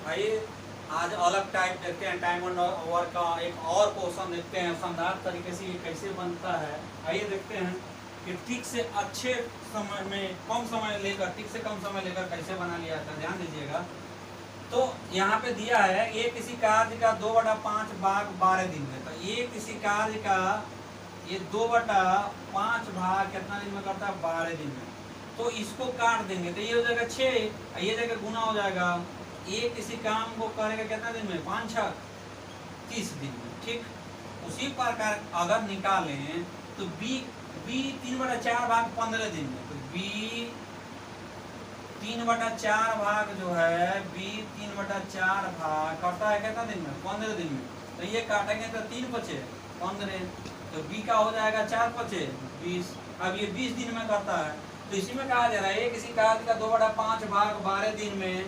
आइए आज अलग टाइप देखते हैं, टाइम एंड वर्क का एक और क्वेश्चन देखते हैं शानदार तरीके से ये कैसे बनता है। आइए देखते हैं कि ठीक से अच्छे समय में कम समय लेकर कैसे बना लिया था। ध्यान दीजिएगा। तो यहाँ पे दिया है ये किसी कार्य का 2/5 भाग 12 दिन में। तो ये किसी कार्य का ये 2/5 भाग कितना दिन में करता है? 12 दिन में। तो इसको काट देंगे तो ये हो जाएगा 6, ये जगह गुना हो जाएगा। ये किसी काम को करेगा कितना दिन में? 5 6 30 दिन में। ठीक उसी प्रकार अगर निकालें तो बी 3/4 भाग 15 दिन में। तो बी 3/4 भाग जो है बी 3/4 भाग करता है कितना दिन में? 15 दिन में। तो ये काटेंगे तो 3 बचे 15, तो बी का हो जाएगा 4 बचे 20। अब ये 20 दिन में करता है। तो इसी में कहा जा रहा है किसी कार्य का 2/5 भाग 12 दिन में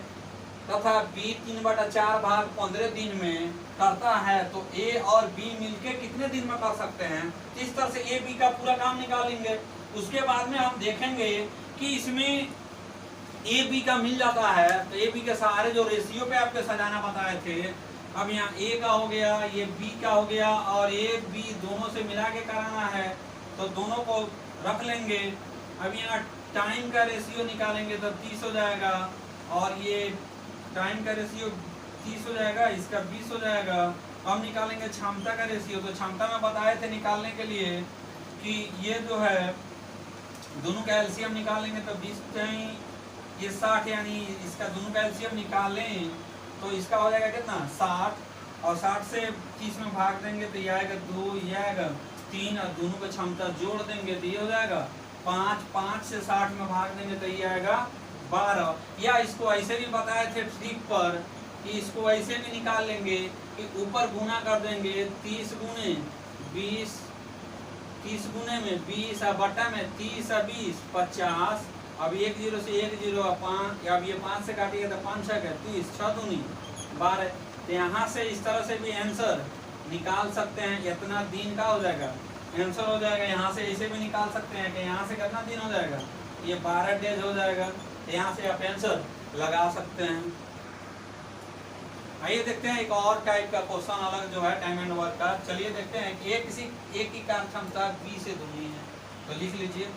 तथा बी 3/4 भाग 15 दिन में करता है। तो ए और बी मिलके कितने दिन में कर सकते हैं? इस तरह से ए बी का पूरा काम निकालेंगे। उसके बाद में हम देखेंगे कि इसमें ए बी का मिल जाता है। तो ए बी के सारे जो रेशियो पे आपके सजाना बताए थे, अब यहाँ ए का हो गया, ये बी का हो गया और ए बी दोनों से मिला के कराना है। तो दोनों को रख लेंगे। अब यहाँ टाइम का रेशियो निकालेंगे तो 30 हो जाएगा और ये टाइम का रेशियो 30 हो जाएगा, इसका 20 हो जाएगा। अब निकालेंगे क्षमता का रेशियो। तो क्षमता में बताए थे निकालने के लिए कि ये जो है दोनों का एलसीएम निकालेंगे तो 20 ये 60, यानी इसका दोनों का एलसीएम निकालें तो इसका हो जाएगा कितना? 60 और 60 से 30 में भाग देंगे तो ये आएगा 2, ये आएगा 3 और दोनों का क्षमता जोड़ देंगे तो ये हो जाएगा 5। 5 से 60 में भाग देंगे तो ये आएगा 12। या इसको ऐसे भी बताए थे ट्रिक पर कि इसको ऐसे भी निकाल लेंगे कि ऊपर गुना कर देंगे 30 गुने 20, 30 गुने में 20 और बटा में 30 और 20 50। अब 1 0 से 1 0 और 5, अब ये 5 से काटिएगा तो 5 6 30, 6 दूनी 12। तो यहाँ से इस तरह से भी आंसर निकाल सकते हैं। इतना दिन का हो जाएगा आंसर हो जाएगा। यहाँ से ऐसे भी निकाल सकते हैं कि यहाँ से कितना दिन हो जाएगा? ये 12 डेज हो जाएगा। तो यहाँ से आप आंसर लगा सकते हैं। आइए देखते हैं एक और टाइप का क्वेश्चन अलग जो है टाइम एंड वर्क का। चलिए देखते हैं कि एक की कार्य क्षमता बी से दूनी है। तो लिख लीजिए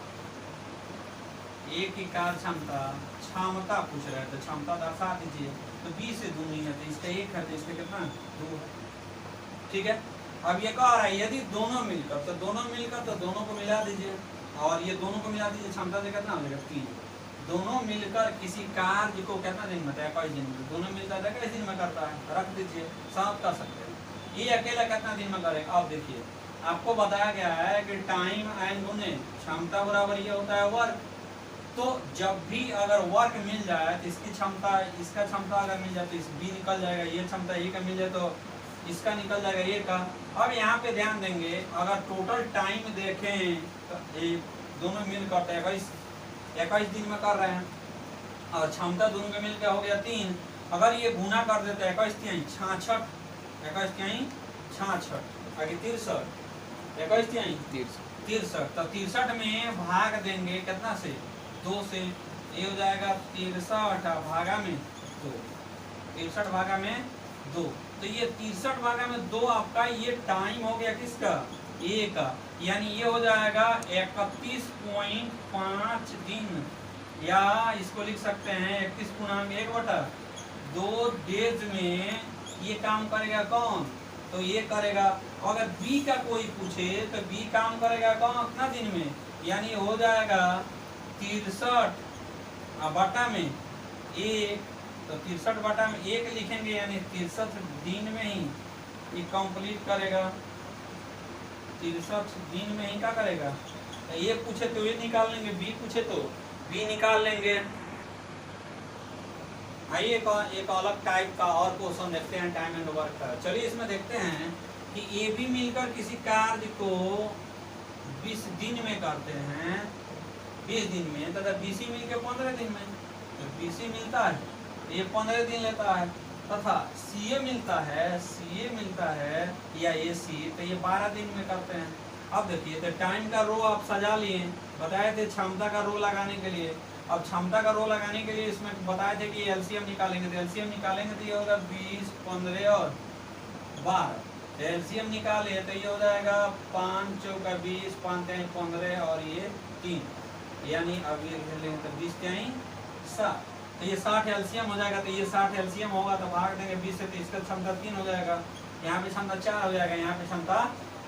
एक की कार्य क्षमता पूछ रहे हैं तो क्षमता दर्शा दीजिए। तो बी से दूनी है तो इसका 1 है तो इसका कितना? 2 है। ठीक है। अब ये कह रहा है यदि दोनों मिलकर तो दोनों को मिला दीजिए और ये दोनों को मिला दीजिए। क्षमता से कितना हो जाएगा? 3। दोनों मिलकर किसी कार्य को कितना दिन में? 21 दिन में। दोनों मिलकर 21 दिन में करता है, रख दीजिए, साफ कर सकते हैं। ये अकेला कितना दिन में करेगा? अब देखिए आपको बताया गया है कि टाइम एंड गुने क्षमता बराबर ये होता है वर्क। तो जब भी अगर वर्क मिल जाए तो इसकी क्षमता इसका क्षमता अगर मिल जाए तो इस बी निकल जाएगा। ये क्षमता ए का मिल जाए तो इसका निकल जाएगा ए का। अब यहाँ पे ध्यान देंगे अगर टोटल टाइम देखें तो ये दोनों मिलकर 21 दिन में कर रहे हैं और क्षमता दोनों के मिलकर हो गया 3। अगर ये गुना कर देते 21 3 66, 21 3 66, आगे 63, 21 3 63। तो 63 में भाग देंगे कितना से? 2 से। ये हो जाएगा 63 भागा में 2, 63 भागा में 2। तो ये 63 भागा में 2 आपका ये टाइम हो गया किसका? ए का। यानी ये हो जाएगा 31.5 दिन, या इसको लिख सकते हैं 31/1/2 डेज में ये काम करेगा कौन? तो ये करेगा। अगर बी का कोई पूछे तो बी काम करेगा कौन? कितना दिन में? यानी हो जाएगा 63 बटा में 1। तो 63 बटा में 1 लिखेंगे यानी 63 दिन में ही ये कंप्लीट करेगा। 63 दिन में ही क्या करेगा? तो ये पूछे तो ये निकाल लेंगे, बी पूछे तो बी निकाल लेंगे। आइए एक अलग टाइप का और क्वेश्चन देखते हैं टाइम एंड वर्क का। चलिए इसमें देखते हैं कि ए बी मिलकर किसी कार्य को 20 दिन में करते हैं, 20 दिन में, तथा बी सी मिलकर 15 दिन में। तो बी सी मिलता है ये 15 दिन लेता है तथा सी ए मिलता है या ए सी तो ये 12 दिन में करते हैं। अब देखिए तो टाइम का रो आप सजा लिए, बताए थे क्षमता का रो लगाने के लिए। अब क्षमता का रो लगाने के लिए इसमें बताए थे कि एलसीएम निकालेंगे, तो एलसीएम निकालेंगे तो ये होगा 20, 15 और 12। एलसीएम निकाले तो ये हो जाएगा 5 चौका 20, 5 3 15 और ये 3, यानी अब ये लेंगे तो 20 3 7, तो ये 60 एलसीएम हो जाएगा। तो ये 60 एलसीएम होगा तो भाग देंगे 20 से, तो इसका क्षमता 3 हो जाएगा, यहाँ पे क्षमता 4 हो जाएगा, यहाँ पे क्षमता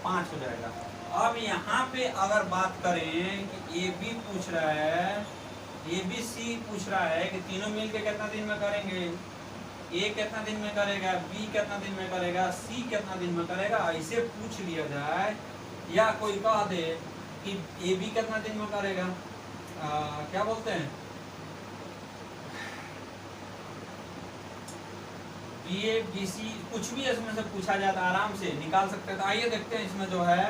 5 हो जाएगा। अब यहाँ पे अगर बात करें कि ए बी पूछ रहा है, ए बी सी पूछ रहा है कि तीनों मिलके कितना दिन में करेंगे, ए कितना दिन में करेगा, बी कितना दिन में करेगा, सी कितना दिन में करेगा, ऐसे पूछ लिया जाए, या कोई कह दे कि ए बी कितना दिन में करेगा, क्या बोलते हैं, बी ए बी सी, कुछ भी इसमें से पूछा जाता है, आराम से निकाल सकते हैं। तो आइए देखते हैं इसमें जो है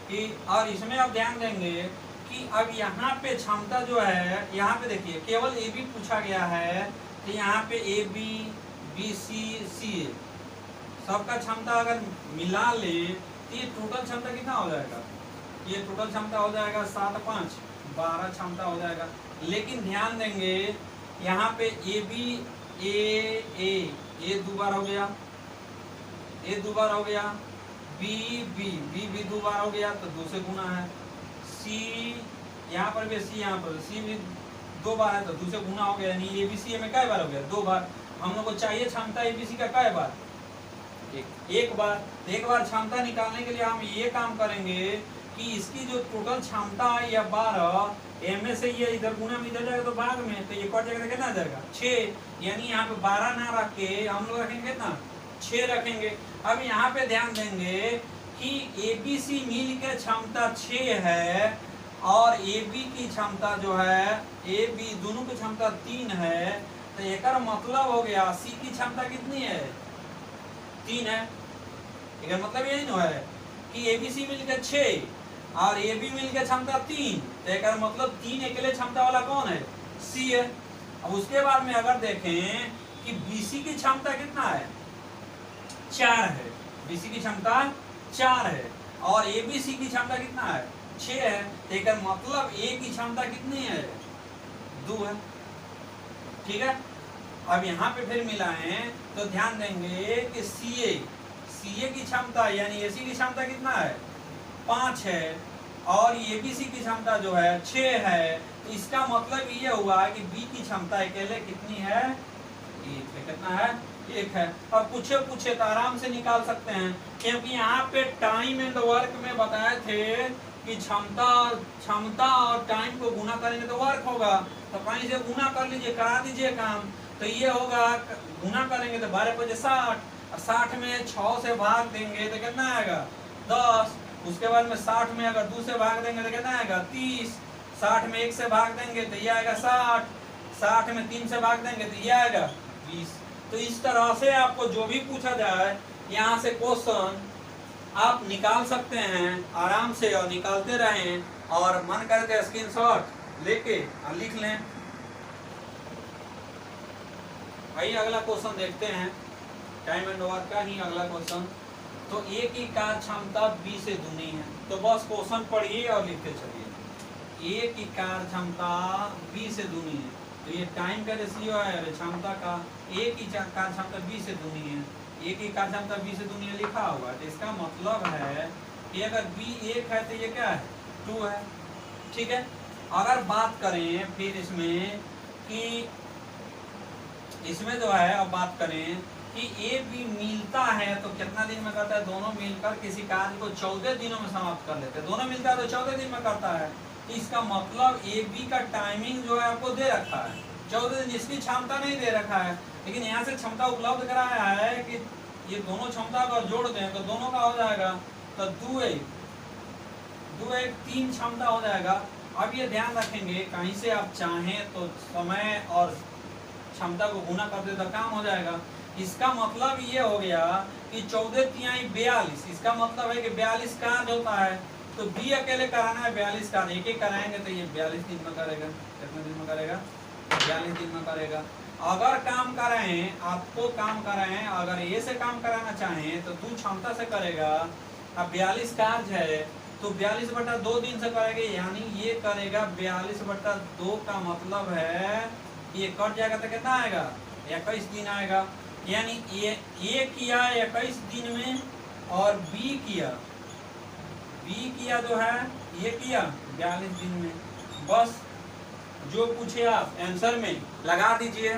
कि, और इसमें आप ध्यान देंगे कि अब यहाँ पे क्षमता जो है, यहाँ पे देखिए केवल ए बी पूछा गया है, तो यहाँ पे ए बी बी सी सी सबका क्षमता अगर मिला ले तो ये टोटल क्षमता कितना हो जाएगा, ये टोटल क्षमता हो जाएगा 7 5 12 क्षमता हो जाएगा। लेकिन ध्यान देंगे यहाँ पे ए बी ए 2 बार हो गया, ए 2 बार हो गया, बी बी 2 बार हो गया तो 2 से गुना है, सी यहाँ पर भी, सी यहाँ पर सी भी 2 बार है तो 2 से गुना हो गया, यानी ए बी सी में कै बार हो गया, 2 बार। हम लोग को चाहिए क्षमता ए बी सी का कै बार, एक बार। एक बार क्षमता निकालने के लिए हम ये काम करेंगे कि इसकी जो टोटल क्षमता है या 12, एम में से ये इधर गुना में इधर जाएगा तो भाग में, तो ये कट जाएगा तो कितना आ जाएगा 6, यानी यहाँ पे 12 ना रख के हम लोग रखेंगे कितना 6 रखेंगे। अब यहाँ पे ध्यान देंगे कि ए बी सी मिल के क्षमता 6 है और ए बी की क्षमता जो है, ए बी दोनों की क्षमता 3 है, तो एक मतलब हो गया सी की क्षमता कितनी है 3 है। एक मतलब यही ना है कि ए बी सी मिलकर 6 और ए बी मिलकर क्षमता 3, तो एक मतलब 3 अकेले क्षमता वाला कौन है, सी है। अब उसके बाद में अगर देखें कि बी सी की क्षमता कितना है 4 है, बी सी की क्षमता 4 है और ए बी सी की क्षमता कितना है 6 है, तो एक मतलब ए की क्षमता कितनी है 2 है। ठीक है, अब यहाँ पे फिर मिलाएं तो ध्यान देंगे कि सी ए की क्षमता यानी ए सी की क्षमता कितना है 5 है और ए बी सी की क्षमता जो है 6 है, तो इसका मतलब ये हुआ कि बी की क्षमता अकेले कितनी है 1 है। कितना है 1 है। और पूछे तो आराम से निकाल सकते हैं, क्योंकि यहाँ पे टाइम एंड वर्क में बताए थे कि क्षमता और टाइम को गुना करेंगे तो वर्क होगा, तो कहीं से गुना कर लीजिए, करा दीजिए काम, तो ये होगा गुना करेंगे तो 12 × 5 = 60, और 60 में 6 से भाग देंगे तो कितना आएगा 10, उसके बाद में 60 में अगर 2 से भाग देंगे तो कितना आएगा 30, 60 में 1 से भाग देंगे तो ये आएगा 60, 60 में 3 से भाग देंगे तो ये आएगा 20। तो इस तरह से आपको जो भी पूछा जाए यहाँ से क्वेश्चन आप निकाल सकते हैं आराम से, और निकालते रहें, और मन करे तो स्क्रीनशॉट लेके लिख लें। आइए अगला क्वेश्चन देखते हैं, टाइम एंड वर्क का ही अगला क्वेश्चन। तो ए की कार्य क्षमता बी से दूनी है, तो बस क्वेश्चन पढ़िए और लिखते चलिए। ए की कार्य क्षमता बी से दूनी है, तो ये टाइम का रेशियो है क्षमता का, ए की कार्य क्षमता बी से दूनी है, ए की कार्य क्षमता बी से दूनी है लिखा हुआ, तो इसका मतलब है कि अगर बी 1 है तो ये क्या है 2 है। ठीक है, अगर बात करें फिर इसमें कि इसमें जो है, अब बात करें कि ए बी मिलता है तो कितना दिन में करता है, दोनों मिलकर किसी कार्य को 14 दिनों में समाप्त कर लेते हैं, दोनों मिलता है तो 14 दिन में करता है। इसका मतलब ए बी का टाइमिंग जो है आपको दे रखा है 14 दिन, इसकी क्षमता नहीं दे रखा है, लेकिन यहाँ से क्षमता उपलब्ध कराया है कि ये दोनों क्षमता अगर जोड़ दें तो दोनों का हो जाएगा, तो 2 1 3 क्षमता हो जाएगा। अब ये ध्यान रखेंगे कहीं से आप चाहें तो समय और क्षमता को गुना कर दे तो काम हो जाएगा। इसका मतलब ये हो गया कि 14 × 42, इसका मतलब है कि 42 कार्य होता है, तो बी अकेले कराना है 42 कार्य, एक कराएंगे तो ये 42 दिन में करेगा। कितने दिन में करेगा 42 दिन में करेगा। अगर काम कराएं, आपको काम कराएं, अगर ए से काम कराना चाहें तो 2 क्षमता से करेगा। अब 42 कार्य है तो 42/2 दिन से करेंगे, यानी ये करेगा 42/2 का मतलब है ये कट जाएगा तो कितना आएगा 21 दिन आएगा। यानी ए किया 21 दिन में और बी किया जो है ये किया 42 दिन में। बस जो पूछे आप आंसर में लगा दीजिए।